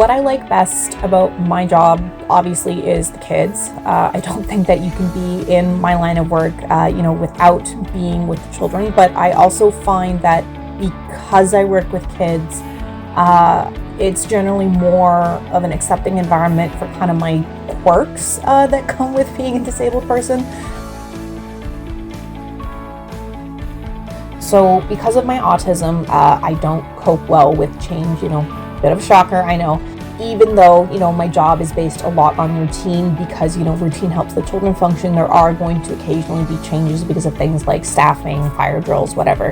What I like best about my job, obviously, is the kids. I don't think that you can be in my line of work, without being with the children. But I also find that because I work with kids, it's generally more of an accepting environment for kind of my quirks that come with being a disabled person. So because of my autism, I don't cope well with change, bit of a shocker, I know. Even though, my job is based a lot on routine because, routine helps the children function, there are going to occasionally be changes because of things like staffing, fire drills, whatever.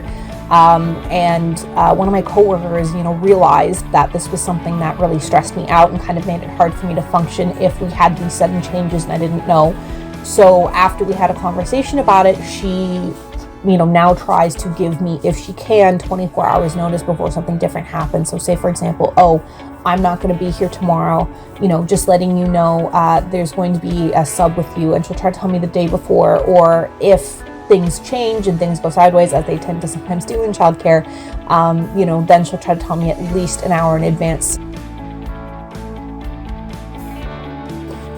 And one of my coworkers, realized that this was something that really stressed me out and kind of made it hard for me to function if we had these sudden changes and I didn't know. So after we had a conversation about it, she now tries to give me, if she can, 24 hours notice before something different happens. So say, for example, I'm not going to be here tomorrow, just letting you know there's going to be a sub with you, and she'll try to tell me the day before, or if things change and things go sideways, as they tend to sometimes do in childcare, then she'll try to tell me at least an hour in advance.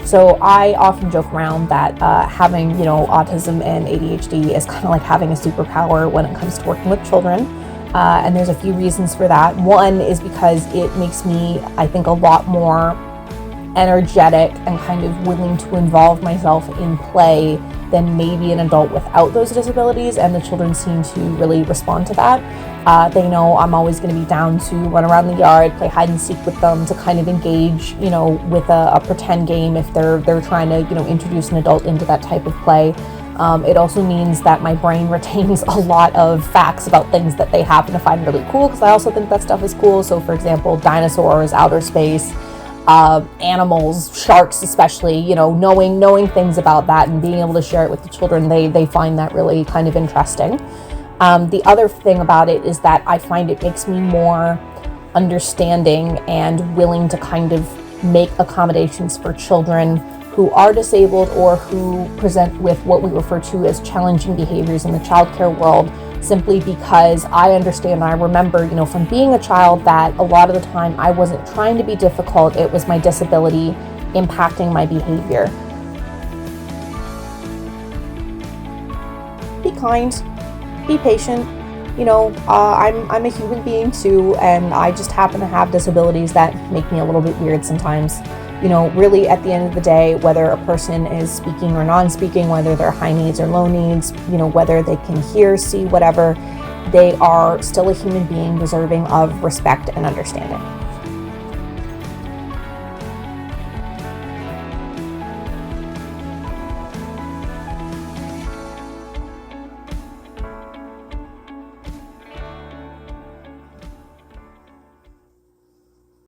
So I often joke around that having, autism and ADHD is kind of like having a superpower when it comes to working with children. And there's a few reasons for that. One is because it makes me, I think, a lot more energetic and kind of willing to involve myself in play than maybe an adult without those disabilities, and the children seem to really respond to that. They know I'm always going to be down to run around the yard, play hide and seek with them, to kind of engage, with a pretend game if they're trying to, introduce an adult into that type of play. It also means that my brain retains a lot of facts about things that they happen to find really cool, because I also think that stuff is cool. So for example, dinosaurs, outer space, animals, sharks especially, knowing things about that and being able to share it with the children, they find that really kind of interesting. The other thing about it is that I find it makes me more understanding and willing to kind of make accommodations for children who are disabled or who present with what we refer to as challenging behaviors in the childcare world, simply because I understand, I remember, from being a child, that a lot of the time I wasn't trying to be difficult, it was my disability impacting my behavior. Be kind, be patient. I'm a human being too, and I just happen to have disabilities that make me a little bit weird sometimes. Really at the end of the day, whether a person is speaking or non-speaking, whether they're high needs or low needs, whether they can hear, see, whatever, they are still a human being deserving of respect and understanding.